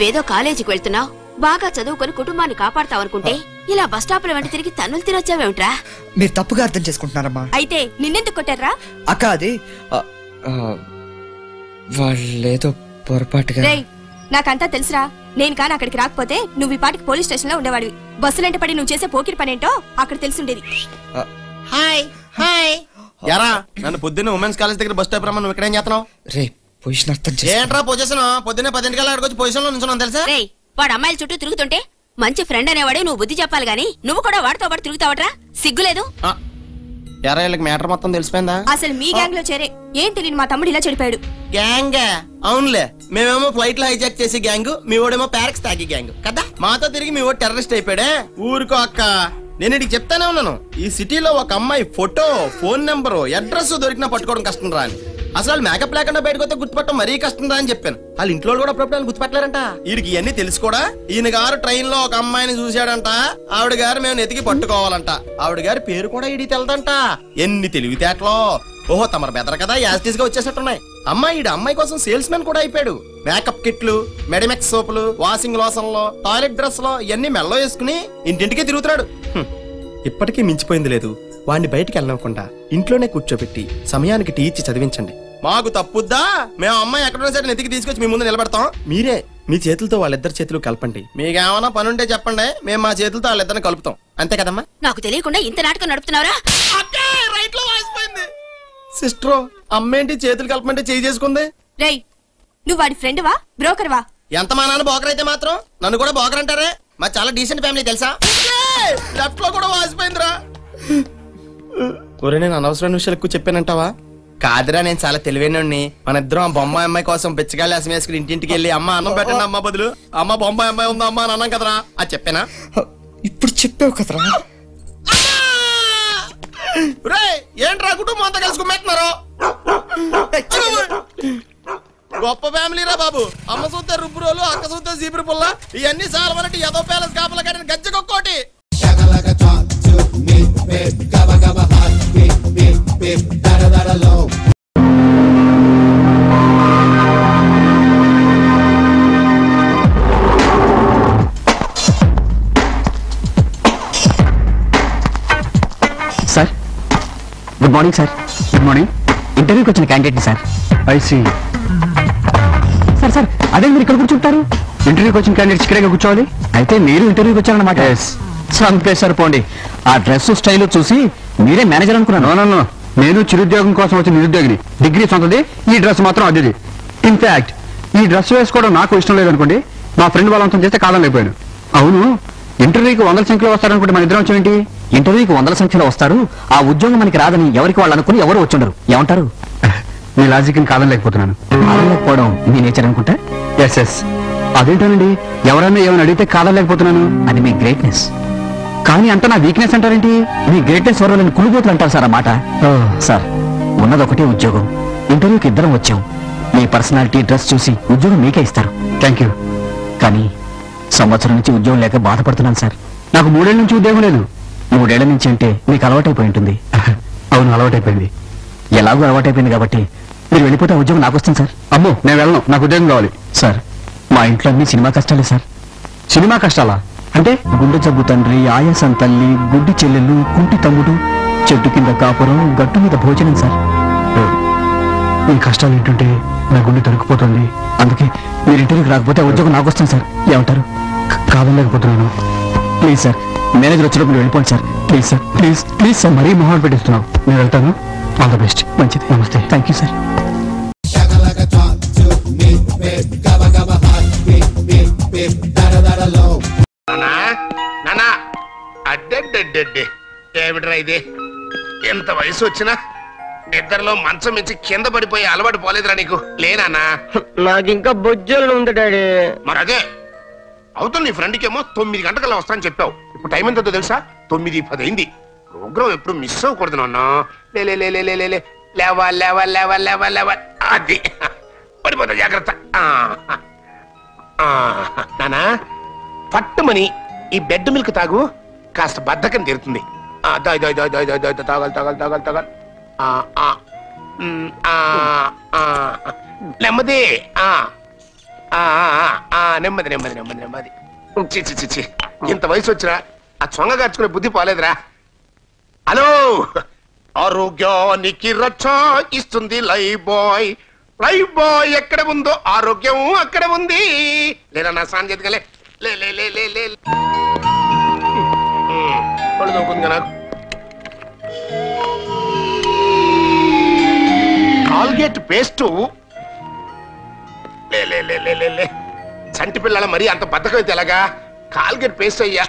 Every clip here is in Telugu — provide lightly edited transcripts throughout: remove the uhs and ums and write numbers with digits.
నువ్వేదో కాలేజీకి వెళ్తున్నావు, బాగా చదువుకొని కుటుంబాన్ని కాపాడతావనుకుంటే ఇలా బస్ స్టాప్ లో వెంట తిరిగి తన్నులు తినొచ్చావేమిట్రా? మీరు తప్పుగా అర్థం చేసుకుంటున్నారమ్మా. అయితే నిన్నెందుకు కొట్టారా? అక్క అది వాళ్ళేదో పొరపాటుగా. నాకంతా తెలుసురా. నేను కానీ అక్కడికి రాకపోతే నువ్వు ఈ పాటికి పోలీస్ స్టేషన్ లో ఉండేవాడివి. బస్సులంటే పడి నువ్వు చేసే పోకిరి పనేంటో అక్కడ తెలుసుండేది. హాయ్ హాయ్ యారా, నన్ను పొద్దున్న ఉమెన్స్ కాలేజ్ దగ్గర బస్ స్టాప్ రమ్మని నువ్వు ఇక్కడేం చేస్తున్నావు? రే పొజిషన్ అర్థం చేసుకో. ఏంట్రా పొజిషన్? పొద్దున్నే 10 గంటల అక్కడికి వచ్చి పొజిషన్ లో నుంచున్నాను తెలుసా? రేయ్, వాడు అమ్మాయిల చుట్టూ తిరుగుతుంటే మంచి ఫ్రెండ్ అనేవాడే నువ్వు బుద్ధి చెప్పాలి గానీ నువ్వు కూడా వాడితో పాటు తిరుగుతావట్రా? సిగ్గులేదు? యారా, వీళ్ళకి మ్యాటర్ మొత్తం తెలిసిపోయిందా? అసలు మీ గ్యాంగ్ లో చేరే ఏం తెలియని మా తమ్ముడు ఇలా చెడిపాడు. గ్యాంగ్? అవునులే, మేమేమో ఫ్లైట్ లో హైజాక్ చేసి గ్యాంగ్, మీ ఓడేమో ప్యారెక్స్ తాగి గ్యాంగ్ కదా. మాతో తిరిగి మీ ఓడి టెర్రరిస్ట్ అయిపోయాడే. ఊరుకో అక్క, నేను ఇడికి చెప్తానే ఉన్నాను, ఈ సిటీలో ఒక అమ్మాయి ఫోటో, ఫోన్ నెంబరు, అడ్రస్ దొరికినా పట్టుకోవడం కష్టం రా అని. అసలు మేకప్ లేకుండా బయటకు వస్తే గుర్తుపట్టడం మరీ కష్టం రా అని చెప్పాను. వాళ్ళ ఇంట్లో కూడా అప్పుడప్పుడు గుర్తుపట్టలేరంట. వీడికి ఇవన్నీ తెలుసు కూడా. ఈయన గారు ట్రైన్ లో ఒక అమ్మాయిని చూశాడంట. ఆవిడ గారు మేము ఎతికి పట్టుకోవాలంట. ఆవిడ గారి పేరు కూడా ఈడికి తెలదంట. ఎన్ని తెలివితేటలో. ఓహో, తమరు బెదర్ కదా, యాస్టీస్ గా వచ్చేసట్టున్నాయి. అమ్మాయి కోసం సేల్స్ మెన్ కూడా అయిపోయాడు. మేకప్ కిట్లు, మెడిమెక్స్ సోపులు, వాషింగ్ లోషన్లు, టాయిలెట్ డ్రెస్ లో ఇవన్నీ మెల్లో వేసుకుని ఇంటింటికి తిరుగుతున్నాడు. ఇప్పటికీ మించిపోయింది లేదు. వాడిని బయటికి వెళ్ళకుండా ఇంట్లోనే కూర్చోబెట్టి సమయానికి టీ ఇచ్చి చదివించండి. మాకు తప్పుద్దా? మేము అమ్మాయి ఎక్కడో సరే నెతికి తీసుకొచ్చి మీ ముందు నిలబెడతాం. మీరే మీ చేతులతో వాళ్ళిద్దరు చేతులు కలపండి. మీకేమన్నా పనుంటే చెప్పండి, మేము మా చేతులతో వాళ్ళిద్దరిని కలుపుతాం. అంతే కదమ్మా? నాకు తెలియకుండా ఇంత నాటకం నడుపుతున్నారా? సిస్టర్, అమ్మేంటి చేతులు కలపమంటే చేయి చేసుకుంది? రేయ్, నువ్వు వాడి ఫ్రెండ్ వా బ్రోకర్ వా? ఎంత మా నాన్న బోకర్ అయితే మాత్రం నన్ను కూడా బోకర్ అంటారే. మా చాలా డీసెంట్ ఫ్యామిలీ తెలుసా? లెఫ్ట్ లో కూడా వాసిపోయిందిరా. ఒరే, నేను అనవసరమైన విషయాలు ఎక్కువ చెప్పానంటావా? కాదురా, నేను చాలా తెలివైనోడిని. మన ఇద్దరం ఆ బొమ్మాయి అమ్మాయి కోసం పిచ్చగాలి అసం వేసుకుని ఇంటింటికి వెళ్ళి అమ్మ అన్నం పెట్టండి అమ్మ బదులు అమ్మ బొమ్మాయి అమ్మాయి ఉందా అమ్మ అని అన్నాం కదరా. అది చెప్పానా? ఇప్పుడు చెప్పావు కదరా. ఏంట్రా కుటుంబం అంతా కలిసి కుమ్మెట్టున్నారు? గొప్ప ఫ్యామిలీ రా బాబు. అమ్మ చూస్తే రుబ్బురోలు, అక్క చూస్తే జీపురు పుల్ల, ఇవన్నీ చాలా వరకు ఏదో ప్యాలెస్ కాపలా కట్టిన గజ్జకొక్కోటి. Sir, good morning sir. Good morning. ఇంటర్వ్యూకి వచ్చిన candidate sir. I see. Sir sir, అదే మీరు ఇక్కడ కూర్చుంటారు? ఇంటర్వ్యూకి వచ్చిన క్యాండిడేట్స్ ఇక్కడే కూర్చోవాలి. అయితే మీరు ఇంటర్వ్యూకి వచ్చారన్నమాట. సంపేశారు పోండి. ఆ డ్రెస్ స్టైల్ చూసి మీరే మేనేజర్ అనుకున్నాను. నో, నేను చిరుద్యోగం కోసం వచ్చిన నిరుద్యోగిని. డిగ్రీ సొంతది, ఈ డ్రెస్ మాత్రం అదిది. ఇన్ఫాక్ట్ ఈ డ్రెస్ వేసుకోవడం నాకు ఇష్టం లేదనుకోండి, మా ఫ్రెండ్ బలవంతం చేస్తే కాదని అయిపోయాను. అవును, ఇంటర్వ్యూకి 100 సంఖ్యలో వస్తారనుకుంటే మన ఇద్దరం వచ్చేంటి? ఇంటర్వ్యూకి 100 సంఖ్యలో వస్తారు. ఆ ఉద్యోగం మనకి రాదని ఎవరికి వాళ్ళు అనుకుని ఎవరు వచ్చుండరు. ఏమంటారు? మీ లాజిక్ కాదని లేకపోతున్నాను. కాదలేకపోవడం మీ నేచర్ అనుకుంటా. ఎస్. అదేంటోనండి, ఎవరన్నా ఏమైనా అడిగితే కాదలేకపోతున్నాను. అది మీ గ్రేట్నెస్. కానీ అంత నా వీక్నెస్ అంటారేంటి? మీ గ్రేట్నెస్ వరలని కుళ్ళిపోతులు అంటారు సార్. అన్నమాట సార్, ఉన్నదొకటే ఉద్యోగం. ఇంటర్వ్యూకి ఇద్దరం వచ్చాం. మీ పర్సనాలిటీ, డ్రెస్ చూసి ఉద్యోగం మీకే ఇస్తారు. Thank you. కానీ సంవత్సరం నుంచి ఉద్యోగం లేక బాధపడుతున్నాను సార్. నాకు 3 ఏళ్ల నుంచి ఉద్యోగం లేదు. 3 ఏళ్ల నుంచి అంటే మీకు అలవాటైపోయి ఉంటుంది. అవును, అలవాటైపోయింది. ఎలాగో అలవాటైపోయింది కాబట్టి మీరు వెళ్ళిపోతే ఉద్యోగం నాకు వస్తుంది సార్. అమ్మో, నేను వెళ్ళను, నాకు ఉద్యోగం కావాలి. సార్, మా ఇంట్లో అన్ని సినిమా కష్టాలే సార్. సినిమా కష్టాలా అంటే? గుండె జబ్బు తండ్రి, ఆయాసం తల్లి, గుడ్డి చెల్లెలు, కుంటి తమ్ముడు, చెట్టు కింద కాపురం, గట్టు మీద భోజనం సార్. ఈ కష్టాలు ఏంటంటే నా గుండె తరుక్కుపోతుంది. అందుకే మీరు ఇంటర్వ్యూకి రాకపోతే ఉద్యోగం నాకు వస్తుంది సార్. ఏమంటారు? కాదలేకపోతున్నాను. ప్లీజ్ సార్, మేనేజర్ వచ్చినప్పుడు వెళ్ళిపోండి sir. Please sir, please sir, మరీ మొహం పెట్టిస్తున్నావు. నేను వెళ్తాను. All the best. మంచిది, నమస్తే. Thank you sir. ఏమిట్రా ఇది? ఎంత వయసు వచ్చినా ఇద్దరిలో మంచం మించి కింద పడిపోయి అలవాటు పోలేదురా నీకు? లేనా? నాకు ఇంకా బొజ్జలు ఉంది డాడీ. మరి అదే అవుతుంది. నీ ఫ్రెండ్కి ఏమో 9 గంటకల్లా వస్తానని చెప్పావు. ఇప్పుడు టైం ఎంతో తెలుసా? 9:10 అయింది. ప్రోగ్రామ్ ఎప్పుడు మిస్ అవ్వకూడదు నాన్న. లేవా. అది పడిపోతా, జాగ్రత్త. నానా, పట్టుమని ఈ బెడ్ మిల్క్ తాగు, కాస్త బద్ధకం తీరుతుంది. తాగాలి. నెమ్మది. నెమ్మది నెమ్మది నెమ్మది నెమ్మది. చిచ్చి చిచ్చి, ఇంత వయసు వచ్చినా ఆ చొంగ కచ్చుకునే బుద్ధి పోలేదురా. హలో, ఆరోగ్యానికి రక్ష ఇస్తుంది లైఫ్ బాయ్. లైఫ్ బాయ్ ఎక్కడ ఉందో ఆరోగ్యం అక్కడ ఉంది. లేదా నా సాంకేతిక లే లే లే లే లే పడుతుంది నాకు. కాల్గేట్ పేస్ట్ లే లే లే లే లే. చంటి పిల్లల మరీ అంత బద్దకైతే ఎలాగా? కాల్గేట్ పేస్ట్ అయ్యా,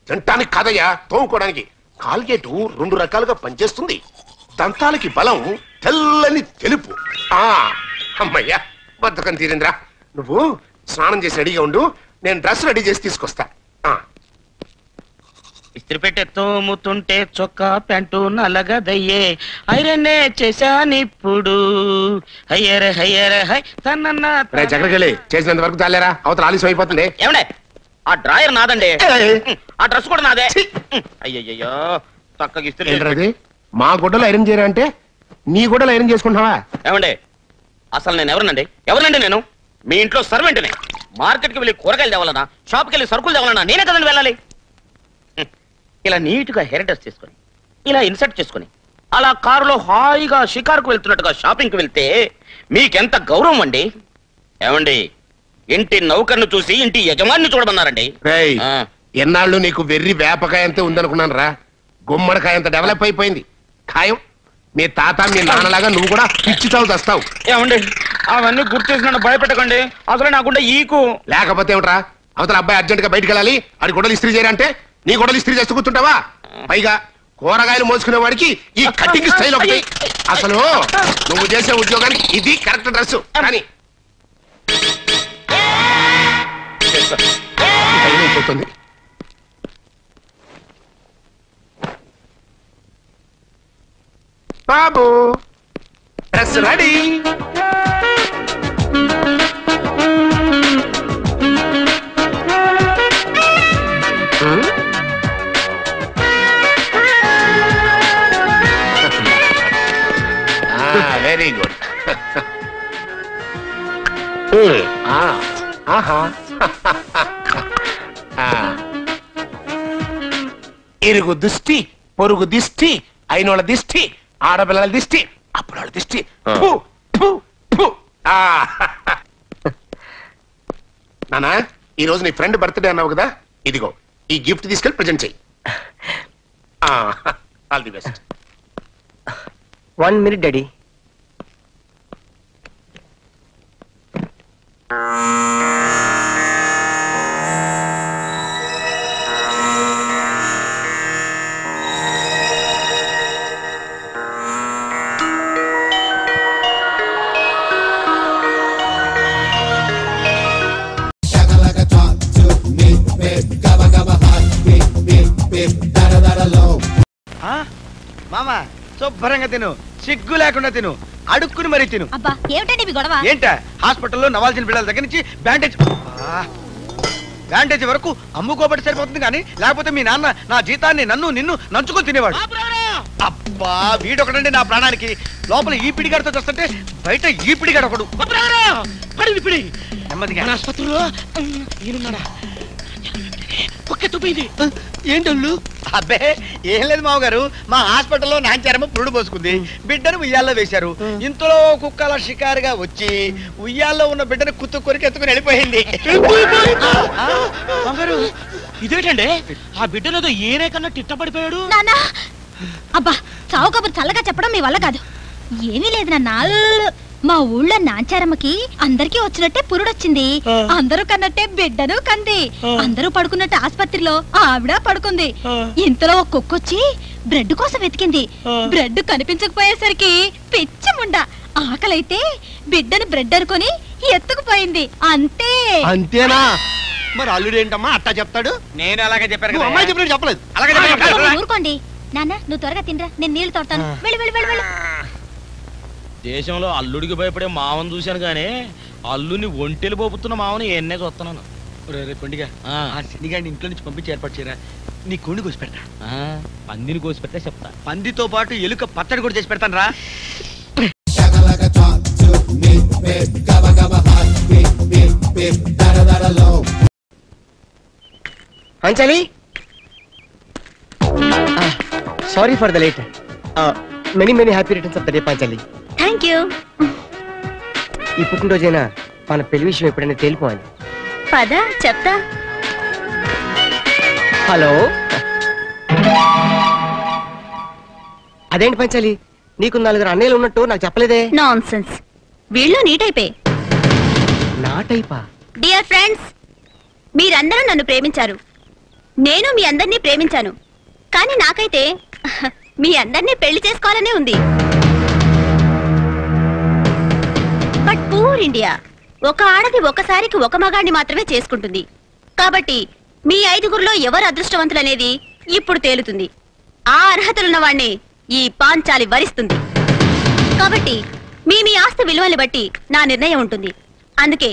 తింటానికి కాదయ్యా, తోముకోవడానికి. కాల్గేట్ 2 రకాలుగా పనిచేస్తుంది. దంతాలకి బలం, తెల్లని తెలుపు. అమ్మయ్యా, బద్దకం తీరింద్రా. నువ్వు స్నానం చేసి రెడీగా ఉండు, నేను డ్రెస్ రెడీ చేసి తీసుకొస్తా. ఇస్త్రీ పెట్టే తోముతుంటే చొక్కా ప్యాంటు నల్లగదయ్యే, ఐరన్నే చేశానిప్పుడు. హయ్యరే హయ్యరే హై తనన్న. చక్రకెళ్ళి చేసినంత వరకు చాలేరా, అవతల ఆలస్యం అయిపోతుంది. ఏమండే, ఆ డ్రాయర్ నాదండి, ఆ డ్రెస్ కూడా నాదే. అయ్యయ్యో, చక్కగా ఇస్త్రీ. ఏంటది? మా గుడ్డలు ఐరన్ చేయరా అంటే నీ గుడ్డలు ఐరన్ చేసుకుంటున్నావా? ఏమండే, అసలు నేను ఎవరినండి నేను? మీ ఇంట్లో సర్వెంట్ని. మార్కెట్కి వెళ్ళి కూరగాయలు తేవాలన్నా, షాప్కి వెళ్ళి సరుకులు తేవాలన్నా నేనే కదండి వెళ్ళాలి. ఇలా నీట్గా హెయిర్ డ్రెస్ చేసుకుని, ఇలా ఇన్సర్ట్ చేసుకుని, అలా కారులో హాయిగా షికారుకు వెళ్తున్నట్టుగా షాపింగ్కి వెళ్తే మీకెంత గౌరవం అండి. ఏమండి, ఇంటి నౌకర్ను చూసి ఇంటి యజమాని చూడమన్నారండి. ఎన్నాళ్ళు నీకు వెర్రి వేపకాయ అంతే ఉందనుకున్నాను రా. గుమ్మడికాయ అంత డెవలప్ అయిపోయింది. ఖాయం మీ తాత మీ నాన్నలాగా నువ్వు కూడా పిచ్చి చావు తెస్తావు. ఏమండి, అవన్నీ గుర్తు చేసి నన్ను భయపెట్టకండి. అసలు నాకుంటే ఈకు. లేకపోతే ఏమిట్రా, అవతల అబ్బాయి అర్జెంట్ గా బయటకు వెళ్ళాలి, అది గొడవలు ఇస్త్రీ చేయాలంటే నీ గొడవలు ఇస్త్రీ చేస్తూ కూర్చుంటావా? పైగా కూరగాయలు మోసుకునే వాడికి ఈ కటింగ్ స్టైల్ ఒకటి. అసలు నువ్వు చేసే ఉద్యోగానికి ఇది కరెక్ట్ డ్రెస్. కానీ అయిపోతుంది. బాబు, డ్రెస్ రెడీ. Very good. ఇరుగు దుష్టి, పొరుగు దిష్టి, అయినోళ్ళ దిష్టి, ఆడపిల్లల దిష్టి, అప్పుడు వాళ్ళ దిష్టి. నానా, ఈ రోజు నీ ఫ్రెండ్ బర్త్డే అన్నావు కదా, ఇదిగో ఈ గిఫ్ట్ తీసుకెళ్ళి ప్రజెంట్ చెయ్యి. All the best. 1 minute daddy. మామా, శుభ్రంగా తిను, సిగ్గు లేకుండా తిను, అడుక్కుని మరీ తిను. అబ్బా, ఏమిటండి మీ గొడవ? ఏంటా, హాస్పిటల్లో నవాల్సిన బిడ్డల దగ్గర నుంచి బ్యాండేజ్ వరకు అమ్ముకోబట్టి సరిపోతుంది కానీ, లేకపోతే మీ నాన్న నా జీతాన్ని నిన్ను నంచుకొని తినేవాడు. అబ్బా, వీడొకడండి నా ప్రాణానికి. లోపల ఈ పిడిగాడితో చూస్తుంటే బయట ఈ పిడిగాడు ఒకడు. నెమ్మదిగా. ఆసుపత్రిలో ఏంటల్లు? అబ్బే ఏం లేదు మామగారు, మా హాస్పిటల్లో నాంచారమ్మ పురుడు పోసుకుంది, బిడ్డను ఉయ్యాల్లో వేశారు. ఇంతలో కుక్కల షికారుగా వచ్చి ఉయ్యాల్లో ఉన్న బిడ్డను కుత్తు కొరికి ఎత్తుకుని వెళ్ళిపోయింది. ఇదేంటండి, ఆ బిడ్డలో ఏనే కన్నా తిట్టపడిపోయాడు. అబ్బా, చావు కబురు చల్లగా చెప్పడం మీ వల్ల కాదు. ఏమీ లేదు నాన్న, మా ఊళ్ళో నాంచారమ్మకి అందరికీ వచ్చినట్టే పురుడొచ్చింది. అందరూ కన్నట్టే బిడ్డను కంది. అందరూ పడుకున్నట్టు ఆసుపత్రిలో ఆవిడ పడుకుంది. ఇంతలో ఒక కుక్కొచ్చి బ్రెడ్ కోసం వెతికింది. బ్రెడ్ కనిపించకపోయేసరికి పిచ్చి ముండ ఆకలైతే బిడ్డను బ్రెడ్ అనుకొని ఎత్తుకుపోయింది. అంతే. అంతేనా? మరి అల్లుడు ఏంటమ్మా అట్టా చెప్తాడు? నేను అలాగే చెప్పాను. అమ్మాయి చెప్పినట్టు చెప్పలేదు. అలాగే ఊరుకోండి నాన్న, నువ్వు త్వరగా తినరా, నేను నీళ్లు తోడతాను. వెళ్ళి వెళ్ళి వెళ్ళి వెళ్ళి. దేశంలో అల్లుడికి భయపడే మావను చూశాను గానీ, అల్లుని ఒంటెలు పోపుతున్న మావని ఎన్నే చూస్తున్నాను. పండుగ శనిగాడిని ఇంట్లో నుంచి పంపించి ఏర్పాటు చేయరా, నీ కొండి కోసి పెడతా. పందిని కోసి పెడితే చెప్తా. పందితో పాటు ఎలుక పచ్చడి కూడా చేసి పెడతాను రా. Shaka like a talk to me, babe. Gabba gabba hot, beat, beat. Anjali, sorry for the late. Many many happy returns of the day Panchali. Thank you. ఈ పుట్టినరోజైనా మన పెళ్లి విషయం ఎప్పుడైనా తేలిపోవాలి. పద చెప్తా. హలో, అదేంటి పంచాలి, నీకు 4 అన్నయ్యలు ఉన్నట్టు నాకు చెప్పలేదే. నాన్సెన్స్. వీళ్ళు నీట్ అయిపోయి. నా టైపా? డియర్ ఫ్రెండ్స్, మీరందరూ నన్ను ప్రేమించారు, నేను మీ అందరినీ ప్రేమించాను. కానీ నాకైతే మీ అందరినీ పెళ్లి చేసుకోవాలనే ఉంది. బట్ పూర్ ఇండియా ఒక ఆడది ఒకసారికి ఒక మగాడిని మాత్రమే చేసుకుంటుంది. కాబట్టి మీ 5గురిలో ఎవరు అదృష్టవంతులనేది ఇప్పుడు తేలుతుంది. ఆ అర్హతలున్న వాణ్ణి ఈ పాంచాలి వరిస్తుంది. కాబట్టి మీ ఆస్తి విలువల్ని బట్టి నా నిర్ణయం ఉంటుంది. అందుకే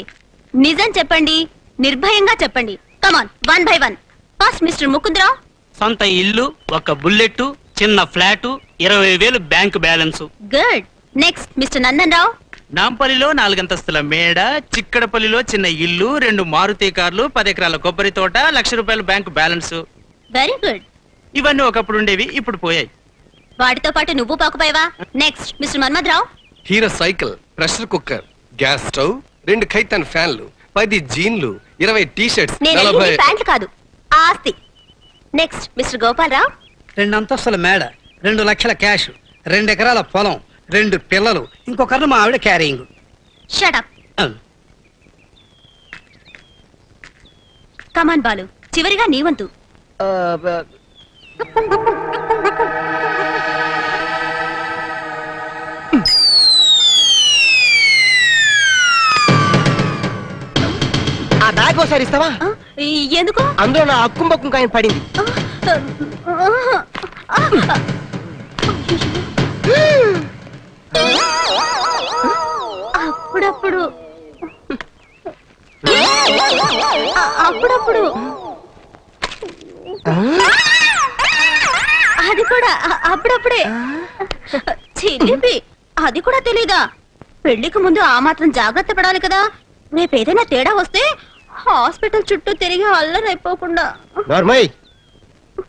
నిజం చెప్పండి, నిర్భయంగా చెప్పండి. Come on, 1 by 1. First mister Mukundarao. సొంత ఇల్లు, ఒక బుల్లెట్, చిన్న flat, 20,000 bank balance. Good. Next mister Nandan Rao. నాంపల్లిలో 4 అంతస్తుల మేడ, చిక్కడపల్లిలో చిన్న ఇల్లు, 2 మారుతి కార్లు, 10 ఎకరాల కొబ్బరి తోట, ₹1,00,000 బ్యాంక్ బ్యాలెన్స్. Very good. ఇవన్నీ ఒకప్పుడు ఉండేవి, ఇప్పుడు పోయాయి. వాటితో పాటు నువ్వు పాకుపోయావా? Next mister Manmath Rao. Hero cycle, pressure cooker, gas stove, 2 Khaitan ఫ్యాన్లు, 10 జీన్లు, 20 టీ-షర్ట్స్, నేను 40 ప్యాంట్లు కాదు, ఆస్తి. నెక్స్ట్ మిస్టర్ గోపాల్ రావు. 2 అంతస్తుల మేడ, 2 లక్షల క్యాష్, 2 ఎకరాల పొలం, 2 పిల్లలు, ఇంకొకరు మా ఆవిడ carrying. Shut up. Come on Balu, చివరిగా నీ వంతు. ఆ బ్యాగ్ ఒకసారి ఇస్తావా? ఎందుకు? అందులో నా అక్కుంబక్కం కాయని పడింది. అప్పుడప్పుడు అప్పుడప్పుడు అది కూడా అప్పుడప్పుడే. చిలిపి, అది కూడా తెలీదా? పెళ్లికి ముందు ఆ మాత్రం జాగ్రత్త పడాలి కదా. రేపేదైనా తేడా వస్తే హాస్పిటల్ చుట్టూ తిరిగి అల్లరైపోకుండా. నార్మల్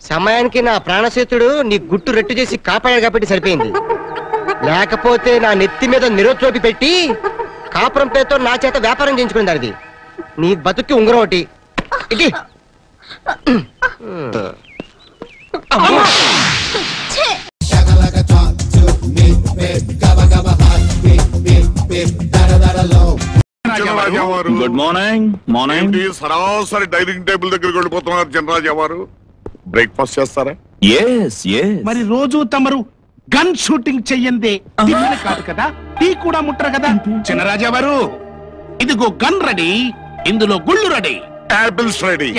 సమయానికి నా ప్రాణసేతుడు నీ గుట్టు రెట్టు చేసి కాపాడాడు కాబట్టి సరిపోయింది. లేకపోతే నా నెత్తి మీద నిరోత్రోపి పెట్టి కాపురం పేరుతో నా చేత వ్యాపారం చేయించుకుంది. అది నీ బతుక్కి ఉంగరం ఒకటి. ఇది గుడ్ మార్నింగ్. మార్నింగ్. సరాసరి డైనింగ్ టేబుల్ దగ్గరికి వెళ్ళిపోతున్నారు జనరాజా వారు. బ్రేక్ఫాస్ట్ చేస్తారా? మరి రోజు తమరు గన్ షూటింగ్ చెయ్యందే టిఫిన్ కాదు కదా, టీ కూడా ముట్టరు కదా. చిన్నరాజా వారు, ఇదిగో గన్ రెడీ, ఇందులో గుళ్ళు రెడీ, యాపిల్స్ రెడీ.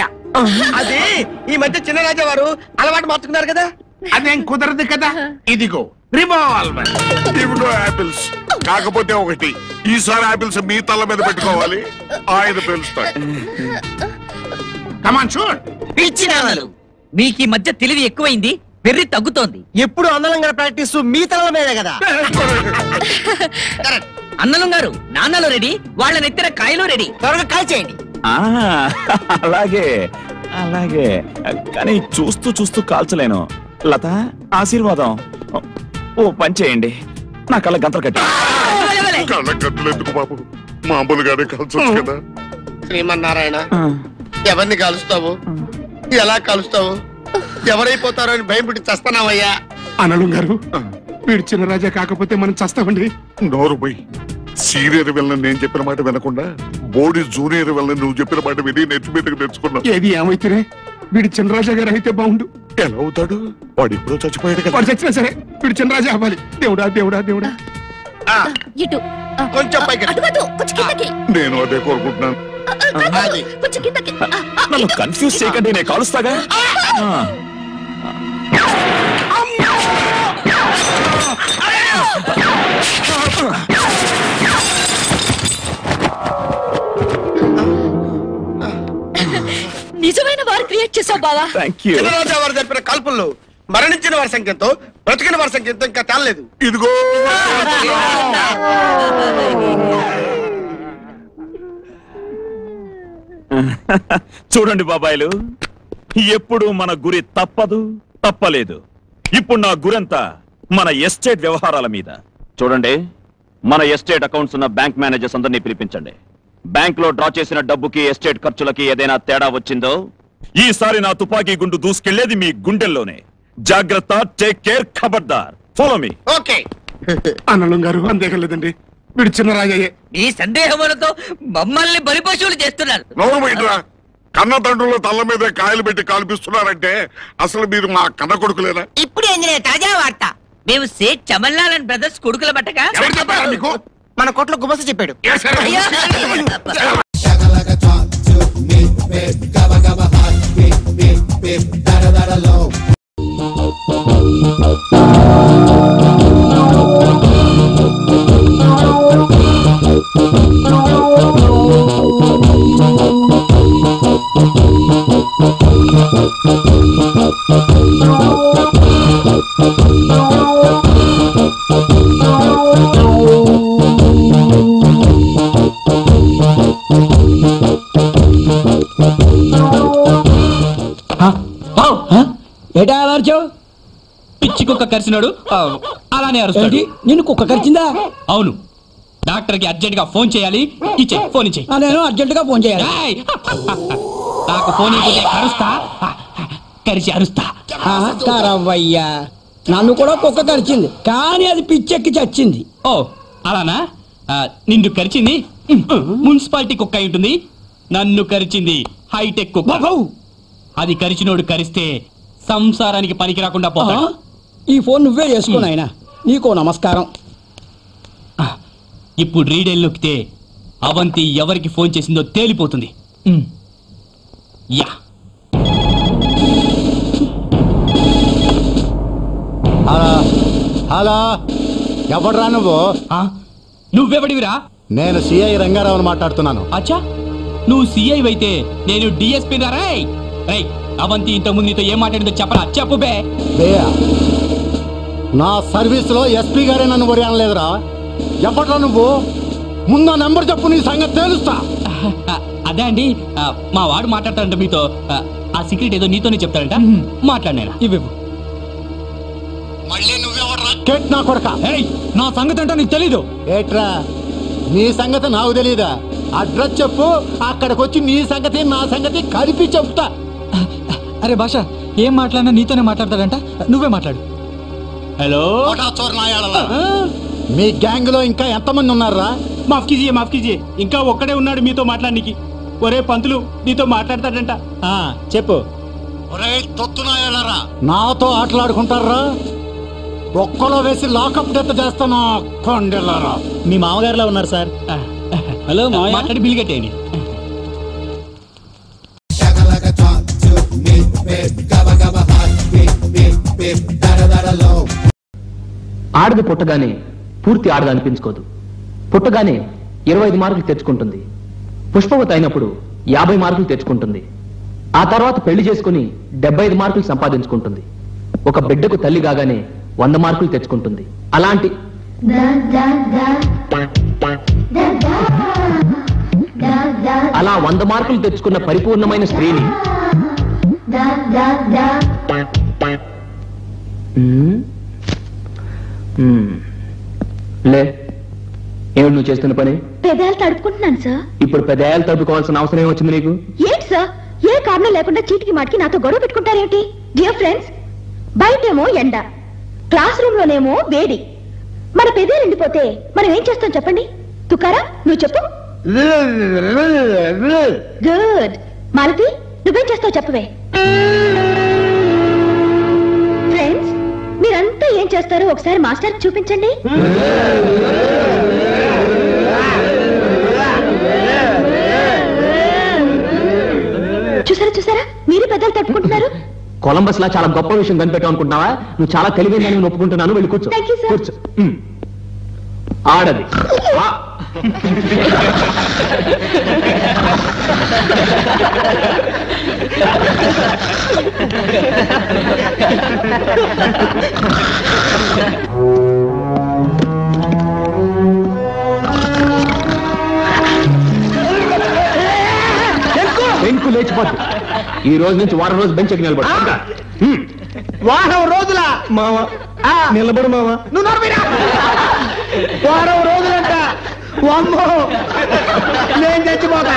అదే ఈ మధ్య చిన్నరాజా వారు అలవాటు మార్చుకున్నారు కదా. అదేం కుదరదు కదా. ఇదిగో రివాల్వర్, ఇవిగో యాపిల్స్. కాకపోతే ఒకటి, ఈసారి యాపిల్స్ మీ తల మీద పెట్టుకోవాలి, ఆయన పేలుస్తాడు. Come on shoot. పిచ్చినాలు, మీకు ఈ మధ్య తెలివి ఎక్కువైంది, వెర్రి తగ్గుతోంది. ఎప్పుడు అన్నలంగా ప్రాక్టీస్ మీ తల మీదే కదా. అన్నలం గారు, నాన్నలు రెడీ, వాళ్ళ నెత్తిన కాయలు రెడీ, త్వరగా కాల్ చేయండి. అలాగే అలాగే, కానీ చూస్తూ చూస్తూ కాల్చలేను. లత, ఆశీర్వాదం. ఓ పని చేయండి, నా కళ్ళ గంతలు కట్టి. కళ్ళ గంతులు ఎందుకు బాబు, మామూలుగానే కాల్చొచ్చు కదా. శ్రీమన్నారాయణ, ఎవరిని కలుస్తావు, ఎలా కలుస్తావు, ఎవరైపోతారో అని భయం పుట్టి చస్తున్నావయ్యా. అనలు గారు, వీడు చిన్నరాజా కాకపోతే మనం చస్తామండి. నోరు పోయి. సీనియర్ వెళ్ళని నేను చెప్పిన మాట వినకుండా బోడి జూనియర్ వెళ్ళని నువ్వు చెప్పిన మాట విని నెత్తి మీదకి తెచ్చుకున్నావు. ఏది ఏమైతేనే వీడు చిన్నరాజా గారు అయితే బాగుండు. ఎలా అవుతాడు? వాడు ఇప్పుడు చచ్చిపోయాడు కదా. వాడు చచ్చినా సరే వీడు చిన్నరాజా అవ్వాలి. దేవుడా దేవుడా దేవుడా. ఇటు కొంచెం పైకి, కొంచెం కిందకి. నేను అదే కోరుకుంటున్నాను. కొంచెం కిందకి. నన్ను కన్ఫ్యూజ్ చేయకండి, నేను కాలుస్తాగా. నిజమైన వారు క్రియేట్ చేసావు బావా. చిన్నరాజా వారు జరిపిన కాల్పుల్లో మరణించిన వారి సంఖ్యతో బ్రతికిన వారి సంఖ్యతో ఇంకా తేలలేదు. ఇదిగో చూడండి బాబాయిలు, ఎప్పుడు మన గురి తప్పలేదు. ఇప్పుడు నా గురంతా మన ఎస్టేట్ వ్యవహారాల మీద. చూడండి, మన ఎస్టేట్ అకౌంట్స్ ఉన్న బ్యాంక్ మేనేజర్స్ అందరినీ పిలిపించండి. బ్యాంక్ లో డ్రా చేసిన డబ్బుకి ఎస్టేట్ ఖర్చులకి ఏదైనా తేడా వచ్చిందో ఈసారి నా తుపాకీ గుండు దూసుకెళ్లేది మీ గుండెల్లోనే. జాగ్రత్త, టేక్ కేర్, ఖబర్దార్. Follow me. ఓకే. అన్నలం గారు అందేకం లేదండి, వీడు చిన్న రాజయ్యే. ఈ సందేహములతో మమ్మల్ని బలిపశువులు చేస్తున్నారు. కన్న తండ్రుల తల్ల మీద కాయలు పెట్టి కాల్పిస్తున్నారంటే అసలు మీరు మా కన్న కొడుకులేనా? ఇప్పుడు ఏంది తాజా వార్త? మేము సేట్ చమల్లాల్ బ్రదర్స్ కొడుకుల బట్టగా మన కోట్లో గుమస చెప్పాడు. ఏటా అలర్చావు? పిచ్చి కుక్క కరిచినాడు అలానే అరుస్తాడు. నిన్ను కుక్క కరిచిందా? అవును. డాక్టర్ కి అర్జెంట్ గా ఫోన్ చేయాలి. ఫోన్ ఇచ్చే. నేను అర్జెంట్ గా ఫోన్ చేయాలి. నాకు ఫోన్ ఇవ్వకపోతే అరుస్తా, కరిచి అరుస్తా. కరవయ్యా, నన్ను కూడా కుక్క కరిచింది, కానీ అది పిచ్చెక్కి చచ్చింది. ఓ అలానా? నిన్ను కరిచింది మున్సిపాలిటీ కుక్క అయి ఉంటుంది. నన్ను కరిచింది హైటెక్ కుక్క. అది కరిచినోడు కరిస్తే సంసారానికి పనికి రాకుండా పోతాడు. ఈ ఫోన్ నువ్వే చేసుకుని ఆయన. నీకో నమస్కారం. ఇప్పుడు రీడైల్ నొక్కితే అవంతి ఎవరికి ఫోన్ చేసిందో తేలిపోతుంది. యా. హలో, ఎవడ్రా నువ్వు? నువ్వెవడివిరా? నేను సిఐ రంగారావుని మాట్లాడుతున్నాను. అచ్చా, నువ్వు సిఐ అయితే నేను డిఎస్పీ రా. అవంతి ఇంతకుముందు నీతో ఏం మాట్లాడిందో చెప్పరా? చెప్పు బే. నా సర్వీస్ లో ఎస్పీ గారే నన్ను వరి అనలేదురా. ఎవడ్రా నువ్వు? ముందు నెంబర్ చెప్పు, నీ సంగతి తెలుస్తా. అదే అండి, మా వాడు మాట్లాడతాడంట మీతో. ఆ సీక్రెట్ ఏదో నీతోనే చెప్తాడంట. మాట్లాడినా ఇవ్వు. నా కొడక, నా సంగతి అంటే నీకు తెలీదు. ఏట్రా నీ సంగతి నాకు తెలీదా? అడ్రస్ చెప్పు, అక్కడికి వచ్చి నీ సంగతి నా సంగతి కలిపి చెప్తా. అరే భాష, ఏం మాట్లాడినా నీతోనే మాట్లాడతాడంట. నువ్వే మాట్లాడు. హలో, మీ గ్యాంగ్ లో ఇంకా ఎంతమంది ఉన్నారా? మాఫ్ కీజియే, ఇంకా ఒక్కడే ఉన్నాడు మీతో మాట్లాడడానికి. ఒరే పంతులు, నీతో మాట్లాడతాడంట. చెప్పు. నాతో ఆటలాడుకుంటారా? ఒక్కలో వేసి లాకప్ డెత్ చేస్తాను. కొండెళ్ళారా? మీ మామగారులా ఉన్నారు సార్. హలో, మాట్లాడి బిల్ కట్టేయండి. ఆడది పుట్టగానే పూర్తి ఆడది అనిపించుకోదు. పుట్టగానే 25 మార్కులు తెచ్చుకుంటుంది. పుష్పవతి అయినప్పుడు 50 మార్కులు తెచ్చుకుంటుంది. ఆ తర్వాత పెళ్లి చేసుకుని 75 మార్కులు సంపాదించుకుంటుంది. ఒక బిడ్డకు తల్లి కాగానే 100 మార్కులు తెచ్చుకుంటుంది. అలాంటి అలా 100 మార్కులు తెచ్చుకున్న పరిపూర్ణమైన స్త్రీని లే. ఏమిటి నువ్వు చేస్తున్న పని? పెదాలు తడుపుకుంటున్నాను సార్. ఇప్పుడు పెదాలు తడుపుకోవాల్సిన అవసరం ఏమొచ్చింది నీకు? ఏంటి సార్, ఏ కారణం లేకుండా చీటికి మాటికి నాతో గొడవ పెట్టుకుంటారేంటి? డియర్ ఫ్రెండ్స్, బయటేమో ఎండ, క్లాస్ రూమ్ లోనేమో వేడి. మన పెదాలు ఎండిపోతే మనం ఏం చేస్తాం చెప్పండి? తుకారా, నువ్వు చెప్పు. గుడ్. మాలతి, నువ్వేం చేస్తావు చెప్పవే. ఫ్రెండ్స్, మీరంతా ఏం చేస్తారో ఒకసారి మాస్టర్ చూపించండి. చూసారా, మీరే పెద్దలు తట్టుకుంటున్నారు. కొలంబస్ లా చాలా గొప్ప విషయం కనిపెట్టావు అనుకుంటున్నావా? నువ్వు చాలా తెలివైందని ఒప్పుకుంటున్నాను. వెళ్ళి కూర్చో. కూర్చో. ఆడది పెంకు లేచిపోద్దు. ఈ రోజు నుంచి వారం రోజు బెంచ్ ఎక్కి నిలబడు వారం రోజుల మావ నిలబడు మావ నువ్వు నోర్మీరా వారం రోజులంట అమ్మో నేను చచ్చిపోతా